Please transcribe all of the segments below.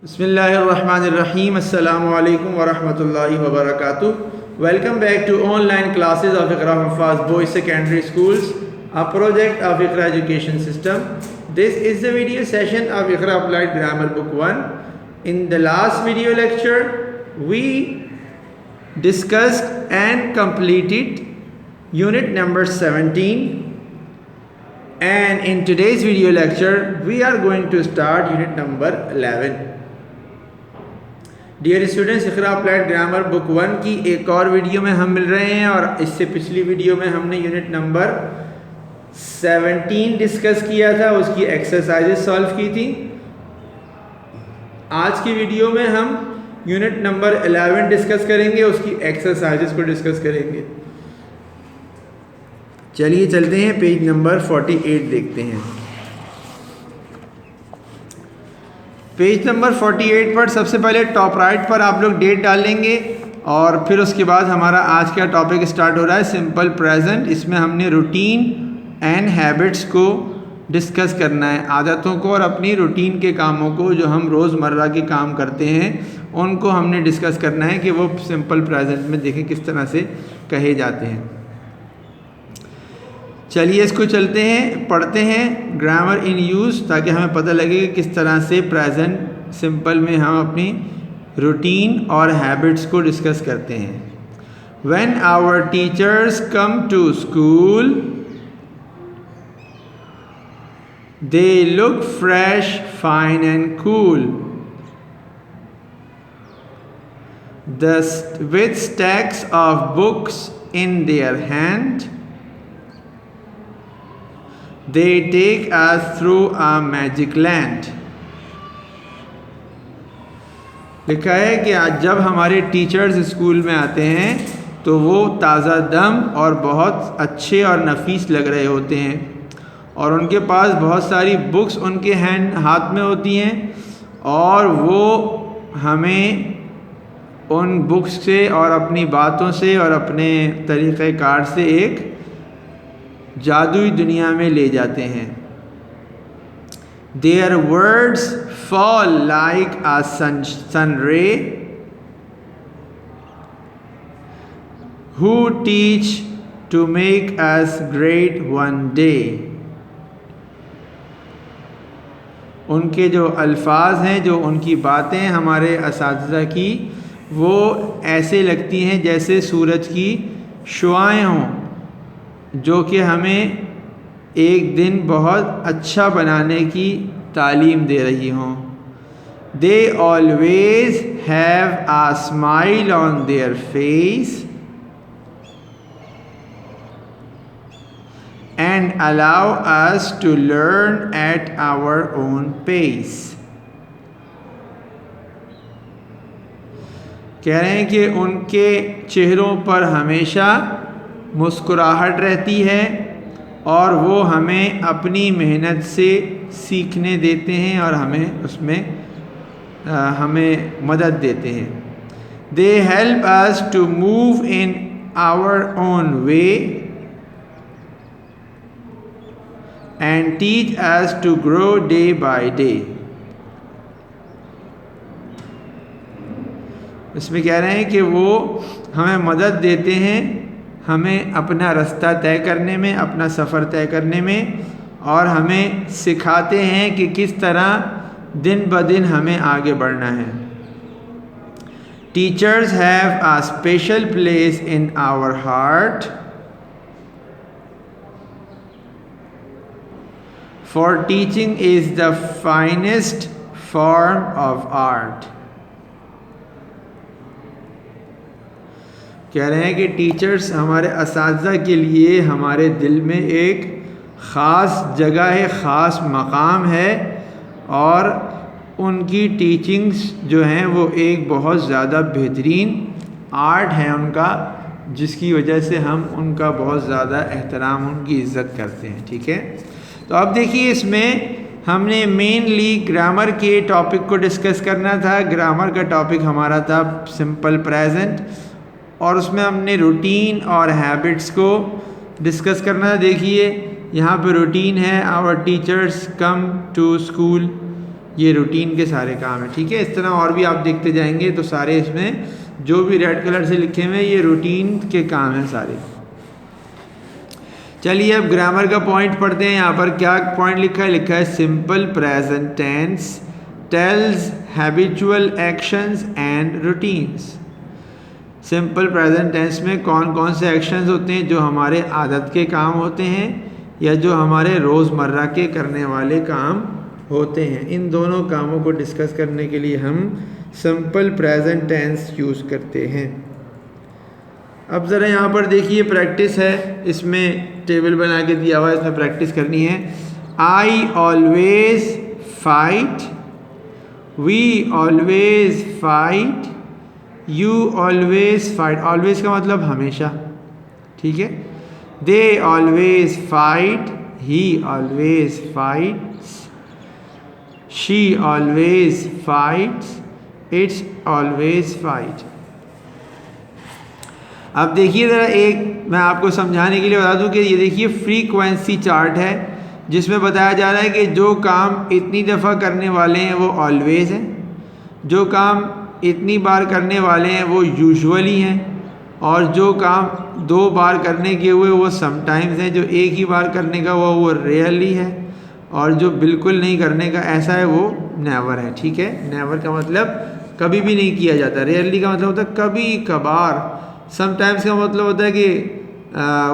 Bismillahirrahmanirrahim. Assalamu alaikum wa rahmatullahi wa barakatuh. Welcome back to online classes of Iqra Hufaz Boys Secondary Schools, a project of Iqra Education System. This is the video session of Iqra Applied Grammar Book 1. In the last video lecture, we discussed and completed unit number 17. And in today's video lecture, we are going to start unit number 11. Dear students, Iqra applied grammar book 1 की एक और video में हम मिल रहे हैं और इससे पिछली वीडियो में हमने यूनिट नंबर 17 डिस्कस किया था, उसकी एक्सरसाइजेस सॉल्व की थी। आज की वीडियो में हम यूनिट नंबर 11 डिस्कस करेंगे, उसकी एक्सरसाइजेस को डिस्कस करेंगे। चलिए चलते हैं, पेज नंबर 48 देखते हैं। पेज नंबर 48 पर सबसे पहले टॉप राइट पर आप लोग डेट डालेंगे और फिर उसके बाद हमारा आज का टॉपिक स्टार्ट हो रहा है सिंपल प्रेजेंट। इसमें हमने रूटीन एंड हैबिट्स को डिस्कस करना है, आदतों को और अपनी रूटीन के कामों को, जो हम रोज़मर्रा के काम करते हैं उनको हमने डिस्कस करना है कि वो सिंपल प्रेजेंट में देखें किस तरह से कहे जाते हैं। चलिए इसको चलते हैं, पढ़ते हैं ग्रामर इन यूज़, ताकि हमें पता लगे कि किस तरह से प्रेजेंट सिंपल में हम अपनी रूटीन और हैबिट्स को डिस्कस करते हैं। When our teachers come to school they look fresh fine and cool with stacks of books in their hand. They take us through a magic land. लिखा है कि आज जब हमारे टीचर्स स्कूल में आते हैं तो वो ताज़ा दम और बहुत अच्छे और नफीस लग रहे होते हैं और उनके पास बहुत सारी बुक्स उनके हाथ में होती हैं और वो हमें उन बुक्स से और अपनी बातों से और अपने तरीक़ेकार से एक जादुई दुनिया में ले जाते हैं। Their words fall like a sun ray who teach to make us great one day. उनके जो अल्फाज हैं, जो उनकी बातें हमारे असातिज़ा की, वो ऐसे लगती हैं जैसे सूरज की शुआएं हों, जो कि हमें एक दिन बहुत अच्छा बनाने की तालीम दे रही हों। They always have a smile on their face and allow us to learn at our own pace. कह रहे हैं कि उनके चेहरों पर हमेशा मुस्कुराहट रहती है और वो हमें अपनी मेहनत से सीखने देते हैं और हमें उसमें हमें मदद देते हैं। They help us to move in our own way and teach us to grow day by day. इसमें कह रहे हैं कि वो हमें मदद देते हैं हमें अपना रास्ता तय करने में, अपना सफ़र तय करने में, और हमें सिखाते हैं कि किस तरह दिन ब दिन हमें आगे बढ़ना है। Teachers have a special place in our heart for teaching is the finest form of art. कह रहे हैं कि टीचर्स हमारे असातिज़ा के लिए हमारे दिल में एक ख़ास जगह है, ख़ास मकाम है और उनकी टीचिंग्स जो हैं वो एक बहुत ज़्यादा बेहतरीन आर्ट है उनका, जिसकी वजह से हम उनका बहुत ज़्यादा एहतराम, उनकी इज़्ज़त करते हैं। ठीक है, तो अब देखिए इसमें हमने मेनली ग्रामर के टॉपिक को डिस्कस करना था। ग्रामर का टॉपिक हमारा था सिंपल प्रेजेंट और उसमें हमने रूटीन और हैबिट्स को डिस्कस करना है। देखिए यहाँ पे रूटीन है, our teachers come to school ये रूटीन के सारे काम है, ठीक है। इस तरह और भी आप देखते जाएंगे तो सारे इसमें जो भी रेड कलर से लिखे हुए हैं ये रूटीन के काम हैं सारे। चलिए अब ग्रामर का पॉइंट पढ़ते हैं। यहाँ पर क्या पॉइंट लिखा है? लिखा है simple present tense tells habitual actions and routines. Simple present tense में कौन कौन से एक्शंस होते हैं जो हमारे आदत के काम होते हैं या जो हमारे रोज़मर्रा के करने वाले काम होते हैं। इन दोनों कामों को डिस्कस करने के लिए हम सिंपल प्रेजेंट टेंस यूज़ करते हैं। अब ज़रा यहाँ पर देखिए प्रैक्टिस है, इसमें टेबल बना के दिया हुआ है, इसमें प्रैक्टिस करनी है। I always fight, we always fight, you always fight. Always का मतलब हमेशा, ठीक है। They always fight, he always fights, she always fights, it's always fight. अब देखिए ज़रा एक मैं आपको समझाने के लिए बता दूं कि ये देखिए फ्रीक्वेंसी चार्ट है जिसमें बताया जा रहा है कि जो काम इतनी दफ़ा करने वाले हैं वो ऑलवेज हैं, जो काम इतनी बार करने वाले हैं वो यूजुअली हैं, और जो काम 2 बार करने के हुए वो समटाइम्स हैं, जो एक ही बार करने का हुआ वो रेयरली है, और जो बिल्कुल नहीं करने का ऐसा है वो नेवर है, ठीक है। नेवर का मतलब कभी भी नहीं किया जाता, रेयरली का मतलब होता है कभी कभार, समटाइम्स का मतलब होता है कि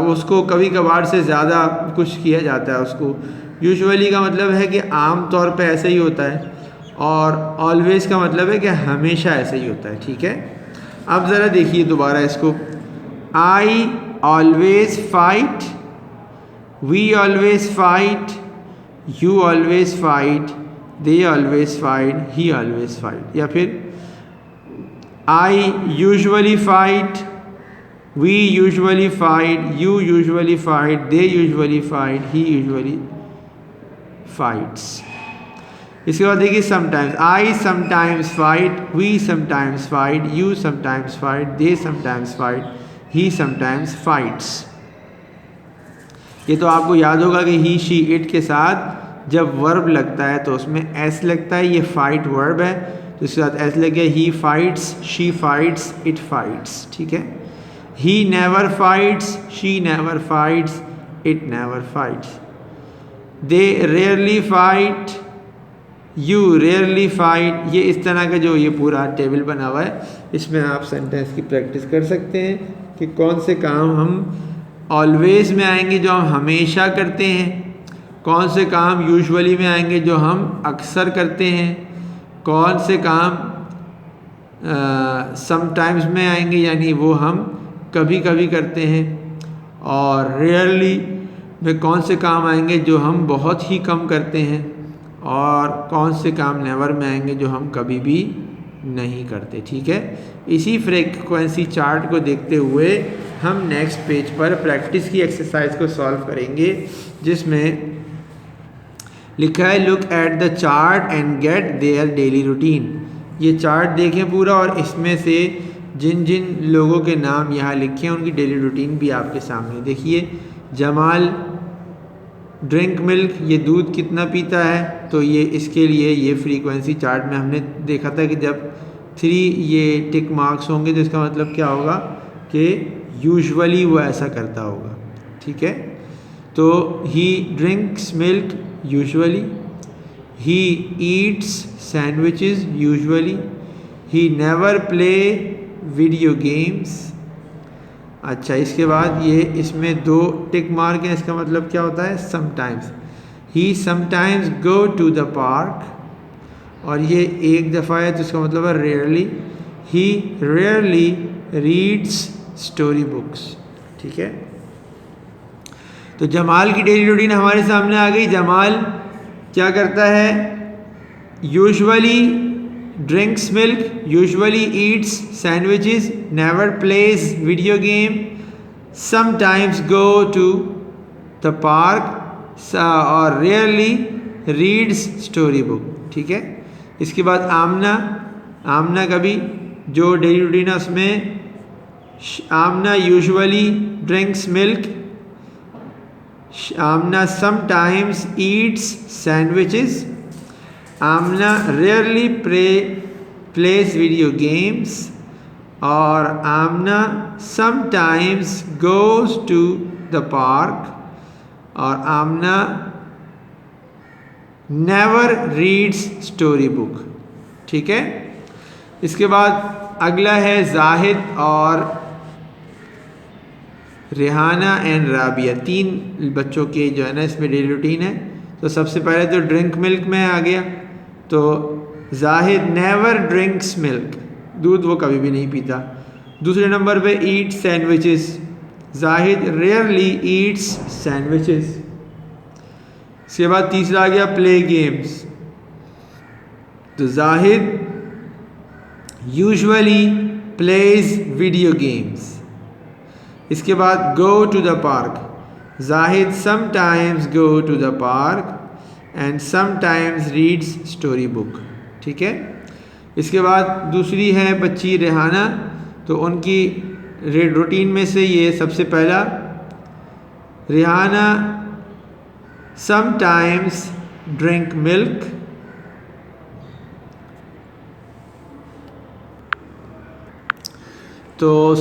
उसको कभी कभार से ज़्यादा कुछ किया जाता है उसको। यूजुअली का मतलब है कि आम तौर पे ऐसे ही होता है, और ऑलवेज का मतलब है कि हमेशा ऐसे ही होता है, ठीक है। अब ज़रा देखिए दोबारा इसको। I always fight, we always fight, you always fight, they always fight, he always fight. या फिर I usually fight, we usually fight, you usually fight, they usually fight, he usually fights। इसके बाद देखिए sometimes, I sometimes fight, we sometimes fight, you sometimes fight, they sometimes fight, he sometimes fights। ये तो आपको याद होगा कि he, she, it के साथ जब वर्ब लगता है तो उसमें s लगता है, ये फाइट वर्ब है तो इसके साथ s लग गया। he fights, she fights, it fights, ठीक है। He never fights, she never fights, it never fights। They rarely fight, you rarely fight। ये इस तरह का जो ये पूरा टेबल बना हुआ है, इसमें आप सेंटेंस की प्रैक्टिस कर सकते हैं कि कौन से काम हम ऑलवेज में आएंगे जो हम हमेशा करते हैं, कौन से काम यूजुअली में आएंगे जो हम अक्सर करते हैं, कौन से काम समटाइम्स में आएंगे यानी वो हम कभी कभी करते हैं, और रेयरली में कौन से काम आएंगे जो हम बहुत ही कम करते हैं, और कौन से काम नेवर में आएंगे जो हम कभी भी नहीं करते, ठीक है। इसी फ्रीक्वेंसी चार्ट को देखते हुए हम नेक्स्ट पेज पर प्रैक्टिस की एक्सरसाइज को सॉल्व करेंगे जिसमें लिखा है look at the chart and get their daily routine. ये चार्ट देखें पूरा और इसमें से जिन जिन लोगों के नाम यहाँ लिखे हैं उनकी डेली रूटीन भी आपके सामने। देखिए जमाल ड्रिंक मिल्क, ये दूध कितना पीता है, तो ये इसके लिए ये फ्रीक्वेंसी चार्ट में हमने देखा था कि जब 3 ये टिक मार्क्स होंगे तो इसका मतलब क्या होगा कि यूजुअली वो ऐसा करता होगा, ठीक है। तो ही drinks milk usually, he eats sandwiches usually, he never play video games. अच्छा इसके बाद ये इसमें 2 टिक मार्क हैं, इसका मतलब क्या होता है sometimes. He sometimes go to the park, और ये एक दफ़ा है तो इसका मतलब है rarely. He rarely reads story books, ठीक है। तो जमाल की डेली रूटीन हमारे सामने आ गई। जमाल क्या करता है? Usually drinks milk, usually eats sandwiches, never plays video game, sometimes go to the park, और रेयरली रीड्स स्टोरी बुक, ठीक है। इसके बाद आमना, आमना का भी जो डेली रूटीन है उसमें आमना यूजुअली ड्रिंक्स मिल्क, आमना समटाइम्स ईट्स सैंडविचेस, आमना रेयरली plays video games, और आमना sometimes goes to the park, और आमना never reads story book। ठीक है। इसके बाद अगला है जाहिद और रेहाना एंड राबिया, 3 बच्चों के जो है ना इसमें डेली रूटीन है। तो सबसे पहले तो ड्रिंक मिल्क में आ गया, तो जाहिद नेवर ड्रिंक्स मिल्क, दूध वो कभी भी नहीं पीता। दूसरे नंबर पे eat sandwiches, Zahid rarely eats sandwiches. इसके बाद तीसरा आ गया प्ले गेम्स, तो Zahid usually plays video games. इसके बाद go to the park, Zahid sometimes go to the park and sometimes reads story book. ठीक है। इसके बाद दूसरी है बच्ची रेहाना, तो उनकी रूटीन में से ये सबसे पहला, रेहाना समटाइम्स ड्रिंक मिल्क, तो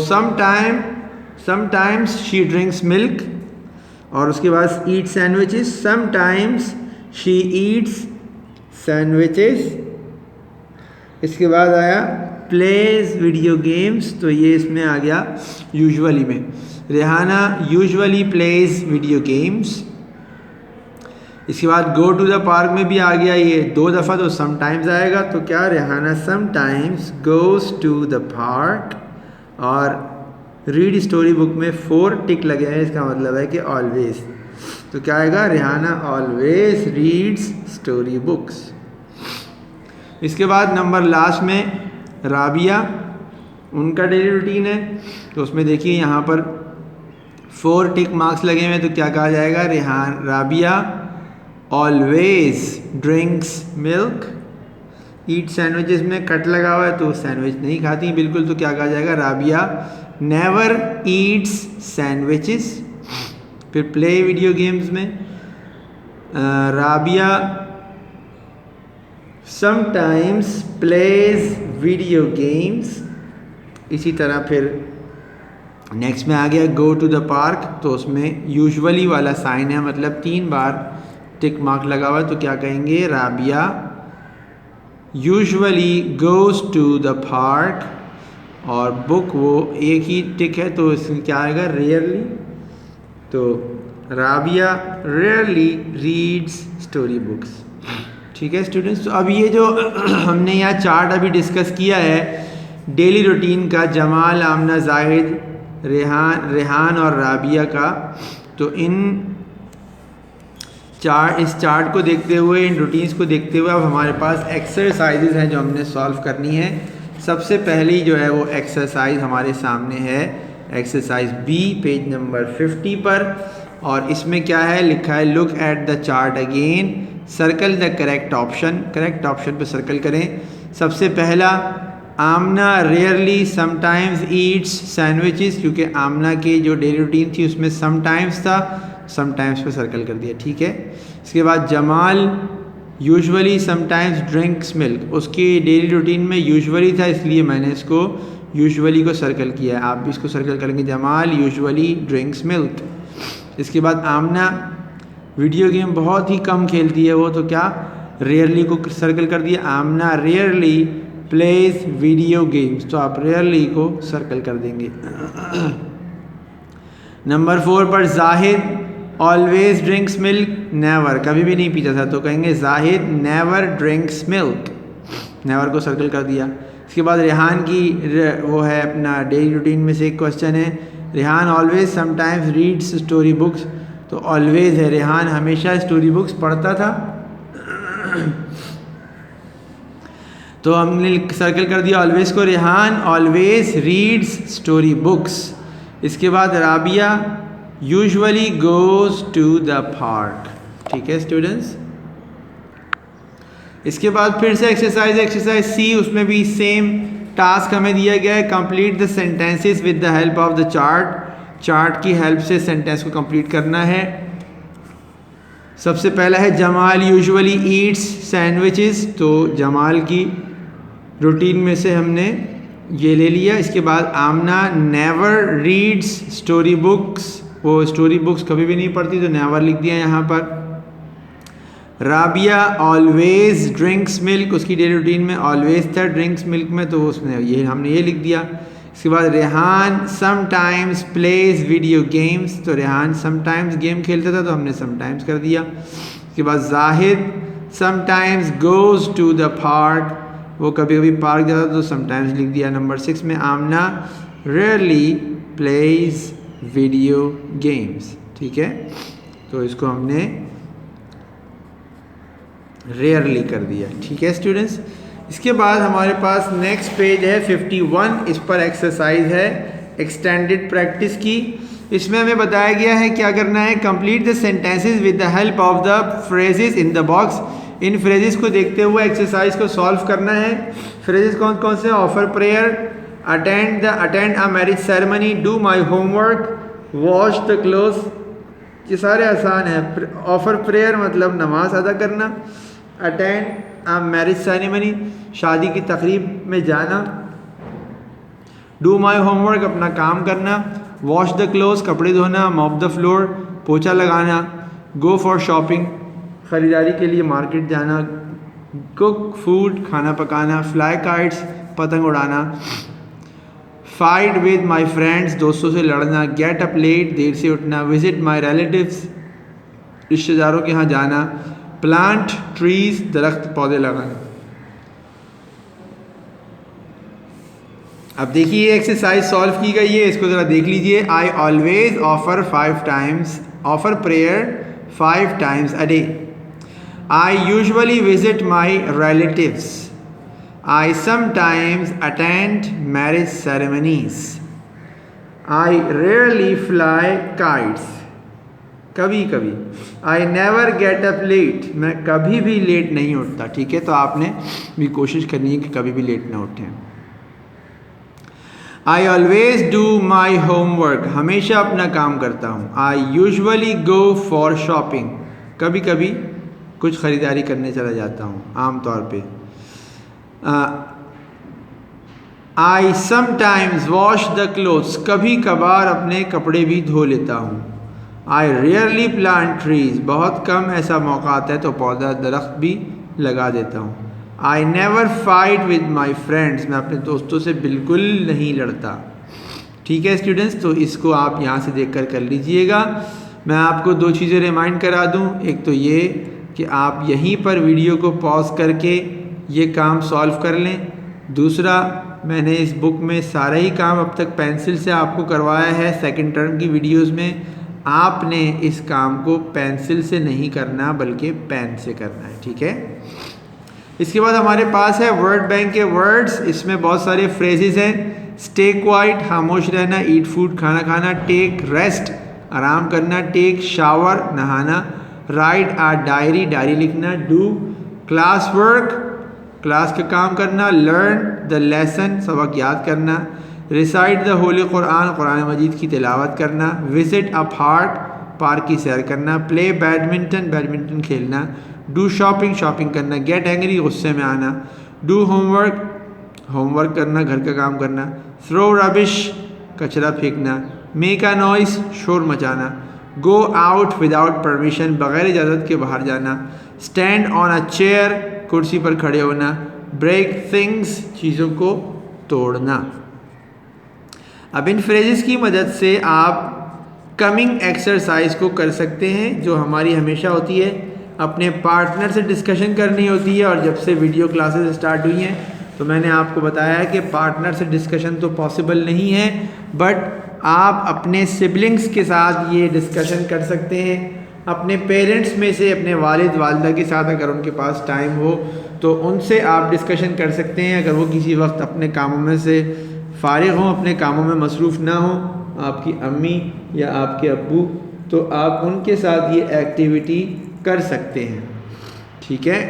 समटाइम्स शी ड्रिंक्स मिल्क, और उसके बाद eat sandwiches, sometimes she eats sandwiches. इसके बाद आया प्लेज वीडियो गेम्स, तो ये इसमें आ गया यूजुअली में, Rehana usually plays video games. इसके बाद गो टू द पार्क में भी आ गया ये 2 दफ़ा, तो समटाइम्स आएगा, तो क्या Rehana sometimes goes to the park, और रीड स्टोरी बुक में 4 टिक लगे हैं, इसका मतलब है कि ऑलवेज, तो क्या आएगा, Rehana always reads story books. इसके बाद नंबर लास्ट में राबिया, उनका डेली रूटीन है, तो उसमें देखिए यहाँ पर 4 टिक मार्क्स लगे हुए हैं, तो क्या कहा जाएगा, राबिया ऑलवेज ड्रिंक्स मिल्क। ईट सैंडविचेस में कट लगा हुआ है, तो सैंडविच नहीं खाती बिल्कुल, तो क्या कहा जाएगा, राबिया नेवर ईट्स सैंडविचेस। फिर प्ले वीडियो गेम्स में Rabia sometimes plays video games. इसी तरह फिर नेक्स्ट में आ गया गो टू द पार्क, तो उसमें यूजुअली वाला साइन है, मतलब 3 बार टिक मार्क लगा हुआ है, तो क्या कहेंगे, Rabia usually goes to the park, और बुक वो एक ही टिक है, तो इसमें क्या आएगा, रेयरली, तो Rabia rarely reads story books. ठीक है स्टूडेंट्स, तो अब ये जो हमने यहाँ चार्ट अभी डिस्कस किया है डेली रूटीन का, जमाल, आमना, जाहिद, रेहान और राबिया का, तो इस चार्ट को देखते हुए, इन रूटीन्स को देखते हुए अब हमारे पास एक्सरसाइजेज हैं जो हमने सॉल्व करनी है। सबसे पहली जो है वो एक्सरसाइज हमारे सामने है, एक्सरसाइज बी, पेज नंबर 50 पर, और इसमें क्या है लिखा है, look at the chart again, circle the correct option, correct option पर सर्कल करें। सबसे पहला, आमना रेयरली समटाइम्स ईट्स सैंडविचेस, क्योंकि आमना की जो डेली रूटीन थी उसमें समटाइम्स था, समटाइम्स पे सर्कल कर दिया। ठीक है। इसके बाद Jamal usually sometimes drinks milk, उसकी डेली रूटीन में यूजुअली था, इसलिए मैंने इसको यूजुअली को सर्कल किया है, आप भी इसको सर्कल करेंगे, जमाल यूजुअली ड्रिंक्स मिल्क। इसके बाद आमना वीडियो गेम बहुत ही कम खेलती है वो, तो क्या, रेयरली को सर्कल कर दिया, आमना रेयरली प्लेज वीडियो गेम्स, तो आप रेयरली को सर्कल कर देंगे। नंबर 4 पर Zahid always drinks milk, never, कभी भी नहीं पीता था, तो कहेंगे Zahid never drinks milk, never को सर्कल कर दिया। इसके बाद रेहान की वो है अपना डेली रूटीन में से एक क्वेश्चन है, Rehan always sometimes reads story books, तो ऑलवेज है, रेहान हमेशा स्टोरी बुक्स पढ़ता था, तो हमने सर्कल कर दिया ऑलवेज को, Rehan always reads story books. इसके बाद Rabia usually goes to the park. ठीक है स्टूडेंट्स। इसके बाद फिर से एक्सरसाइज सी, उसमें भी सेम टास्क हमें दिया गया है, complete the sentences with the help of the chart, chart की हेल्प से सेंटेंस को कंप्लीट करना है। सबसे पहला है जमाल यूजुअली ईट्स सैंडविचेस, तो जमाल की रूटीन में से हमने ये ले लिया। इसके बाद आमना नेवर रीड्स स्टोरी बुक्स, वो स्टोरी बुक्स कभी भी नहीं पढ़ती तो नेवर लिख दिया यहाँ पर। राबिया ऑलवेज ड्रिंक्स मिल्क, उसकी डेली रूटीन में ऑलवेज था ड्रिंक्स मिल्क में, तो उसने ये हमने ये लिख दिया। इसके बाद Rehan sometimes plays video games, तो रेहान समटाइम्स गेम खेलता था तो हमने समटाइम्स कर दिया। इसके बाद Zahid sometimes goes to the park, वो कभी कभी पार्क जाता तो समटाइम्स लिख दिया। नंबर 6 में आमना रेयरली प्लेज वीडियो गेम्स, ठीक है, तो इसको हमने रेयरली कर दिया, ठीक है स्टूडेंट्स। इसके बाद हमारे पास नेक्स्ट पेज है 51, इस पर एक्सरसाइज है एक्सटेंडेड प्रैक्टिस की। इसमें हमें बताया गया है क्या करना है, complete the sentences with the help of the phrases in the box. In phrases को देखते हुए एक्सरसाइज को सॉल्व करना है। फ्रेजेस कौन कौन से, offer prayer, attend a marriage ceremony, do my homework, wash the cloth, ये सारे आसान है। ऑफर प्रेयर मतलब नमाज अदा करना, अटेंड अ मैरिज सेरेमनी शादी की तकरीब में जाना, डू माई होमवर्क अपना काम करना, वॉश द क्लोथ्स कपड़े धोना, मॉप द फ्लोर पोछा लगाना, गो फॉर शॉपिंग ख़रीदारी के लिए मार्केट जाना, कुक फूड खाना पकाना, फ्लाई काइट्स पतंग उड़ाना, फाइट विद माई फ्रेंड्स दोस्तों से लड़ना, गेट अप लेट देर से उठना, विजिट माई रिलेटिव्स रिश्तेदारों के यहाँ जाना, प्लांट ट्रीज दरख्त पौधे लगाना। अब देखिए ये एक्सरसाइज सॉल्व की गई है, इसको ज़रा देख लीजिए। I always offer 5 times, offer prayer 5 times a day. I usually visit my relatives. I sometimes attend marriage ceremonies. I rarely fly kites. कभी कभी। I never get up late. मैं कभी भी लेट नहीं उठता, ठीक है, तो आपने भी कोशिश करनी है कि कभी भी लेट ना उठें। I always do my homework. हमेशा अपना काम करता हूँ। I usually go for shopping. कभी कभी कुछ ख़रीदारी करने चला जाता हूँ, आम तौर पे। I sometimes wash the clothes. कभी कभार अपने कपड़े भी धो लेता हूँ। I rarely plant trees. बहुत कम ऐसा मौका आता है तो पौधा दरख्त भी लगा देता हूँ। I never fight with my friends. मैं अपने दोस्तों से बिल्कुल नहीं लड़ता, ठीक है स्टूडेंट्स, तो इसको आप यहाँ से देख कर लीजिएगा। मैं आपको 2 चीज़ें रिमाइंड करा दूँ, एक तो ये कि आप यहीं पर वीडियो को पॉज करके ये काम सॉल्व कर लें। दूसरा, मैंने इस बुक में सारा ही काम अब तक पेंसिल से आपको करवाया है। सेकंड टर्म की वीडियोस में आपने इस काम को पेंसिल से नहीं करना बल्कि पेन से करना है, ठीक है। इसके बाद हमारे पास है वर्ड बैंक के वर्ड्स। इसमें बहुत सारे फ्रेजेस हैं। स्टे क्वाइट खामोश रहना, ईट फूड खाना खाना, टेक रेस्ट आराम करना, टेक शावर नहाना, राइट आ डायरी डायरी लिखना, डू क्लास वर्क क्लास का काम करना, लर्न द लेसन सबक याद करना, रिसाइट द होली कुरान कुरान मजीद की तिलावत करना, विजिट अ पार्क पार्क की सैर करना, प्ले बैडमिंटन बैडमिंटन खेलना, डू शॉपिंग शॉपिंग करना, गेट एंग्री गुस्से में आना, डू होमवर्क होमवर्क करना घर का काम करना, थ्रो रबिश कचरा फेंकना, मेक अ नॉइस शोर मचाना, गो आउट विदाउट परमिशन बग़ैर इजाज़त के बाहर जाना, स्टैंड ऑन अ चेयर कुर्सी पर खड़े होना, ब्रेक थिंग्स चीज़ों को तोड़ना। अब इन फ्रेजेस की मदद से आप कमिंग एक्सरसाइज को कर सकते हैं, जो हमारी हमेशा होती है, अपने पार्टनर से डिस्कशन करनी होती है। और जब से वीडियो क्लासेस स्टार्ट हुई हैं तो मैंने आपको बताया है कि पार्टनर से डिस्कशन तो पॉसिबल नहीं है, बट आप अपने सिबलिंग्स के साथ ये डिस्कशन कर सकते हैं। अपने पेरेंट्स में से अपने वालिद वालिदा के साथ अगर उनके पास टाइम हो तो उनसे आप डिस्कशन कर सकते हैं। अगर वो किसी वक्त अपने कामों में से फ़ारिग हों, अपने कामों में मसरूफ़ ना हों, आपकी अम्मी या आपके अब्बू, तो आप उनके साथ ये एक्टिविटी कर सकते हैं, ठीक है।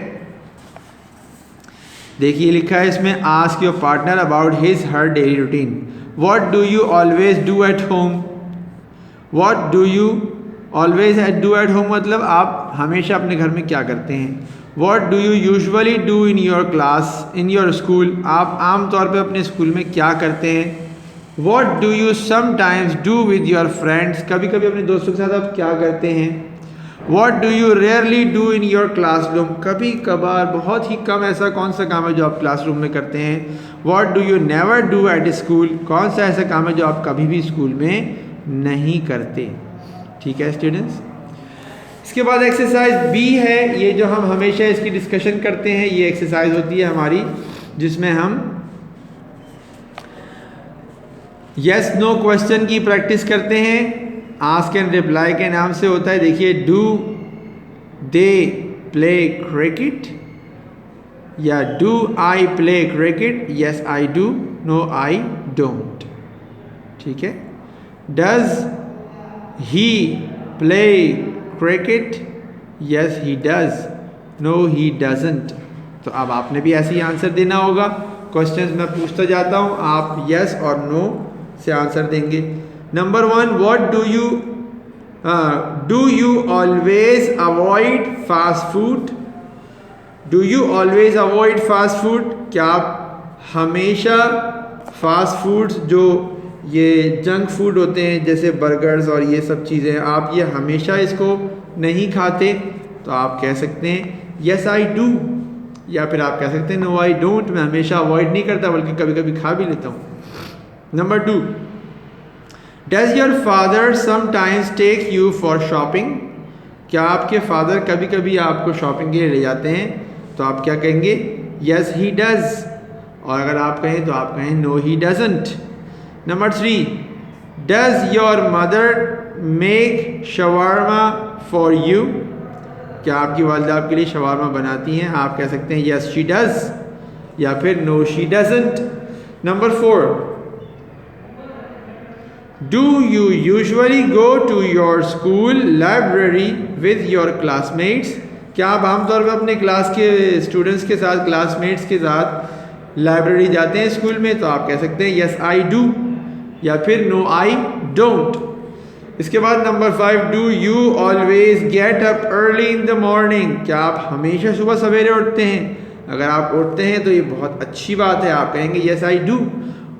देखिए लिखा है इसमें, ask your partner about his her daily routine. What do you always do at home? What do you always do at home मतलब आप हमेशा अपने घर में क्या करते हैं। What do you usually do in your class, in your school, आप आम तौर पे अपने स्कूल में क्या करते हैं। What do you sometimes do with your friends, कभी कभी अपने दोस्तों के साथ आप क्या करते हैं। What do you rarely do in your classroom, कभी कभार बहुत ही कम ऐसा कौन सा काम है जो आप क्लासरूम में करते हैं। What do you never do at school, कौन सा ऐसा काम है जो आप कभी भी स्कूल में नहीं करते। ठीक है स्टूडेंट्स, इसके बाद एक्सरसाइज बी है, ये जो हम हमेशा इसकी डिस्कशन करते हैं, ये एक्सरसाइज होती है हमारी जिसमें हम यस नो क्वेश्चन की प्रैक्टिस करते हैं। आस्क एंड रिप्लाई के नाम से होता है। देखिए, डू दे प्ले क्रिकेट या do I play cricket, yes I do, no I don't. ठीक है, does he play cricket, yes he does, no he doesn't. तो अब आपने भी ऐसे ही आंसर देना होगा। क्वेश्चंस मैं पूछता जाता हूं, आप यस और नो से आंसर देंगे। Number 1, what do you always avoid fast food. Do you always avoid fast food, क्या आप हमेशा फास्ट फूड्स जो ये जंक फूड होते हैं जैसे बर्गर्स और ये सब चीज़ें, आप ये हमेशा इसको नहीं खाते। तो आप कह सकते हैं यस आई डू, या फिर आप कह सकते हैं नो आई डोंट, मैं हमेशा अवॉइड नहीं करता बल्कि कभी कभी खा भी लेता हूँ। Number 2, does your father sometimes take you for shopping, क्या आपके फादर कभी कभी आपको शॉपिंग के लिए ले जाते हैं। तो आप क्या कहेंगे, यस ही डज, और अगर आप कहें तो आप कहें no he doesn't. Number 3, does your mother make shawarma for you, क्या आपकी वालिदा आपके लिए शवारमा बनाती हैं। आप कह सकते हैं यस शी डज या फिर no she doesn't. Number 4, do you usually go to your school library with your classmates, क्या आप आमतौर पर अपने क्लास के स्टूडेंट्स के साथ, क्लासमेट्स के साथ लाइब्रेरी जाते हैं स्कूल में। तो आप कह सकते हैं यस आई डू या फिर नो आई डोंट। इसके बाद number 5, do you always get up early in the morning, क्या आप हमेशा सुबह सवेरे उठते हैं। अगर आप उठते हैं तो ये बहुत अच्छी बात है, आप कहेंगे यस आई डू,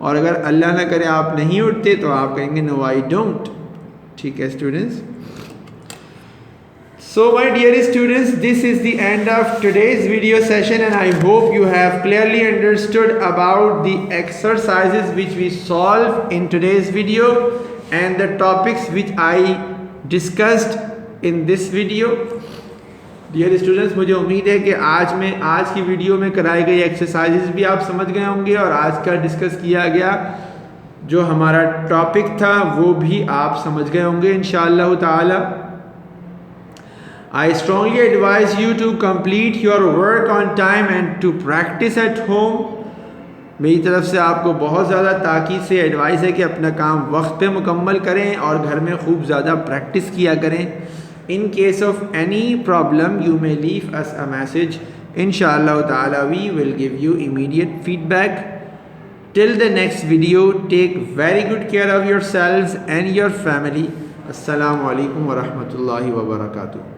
और अगर अल्लाह ना करे आप नहीं उठते तो आप कहेंगे नो आई डोंट। ठीक है students, so my dear students, this is the end of today's video session and I hope you have clearly understood about the exercises which we solved in today's video and the topics which I discussed in this video. Dear students, मुझे उम्मीद है कि आज की video में कराई गई exercises भी आप समझ गए होंगे और आज का डिस्कस किया गया जो हमारा टॉपिक था वो भी आप समझ गए होंगे इंशाअल्लाह ताला। I strongly advise you to complete your work on time and to practice at home. मेरी तरफ से आपको बहुत ज़्यादा ताकीद से एडवाइस है कि अपना काम वक्त पे मुकम्मल करें और घर में खूब ज़्यादा प्रैक्टिस किया करें। In case of any problem, you may leave us a message. Inshallah ta'ala, we will give you immediate feedback. Till the next video, take very good care of yourselves and your family. Assalamu alaikum wa rahmatullahi wa barakatuh.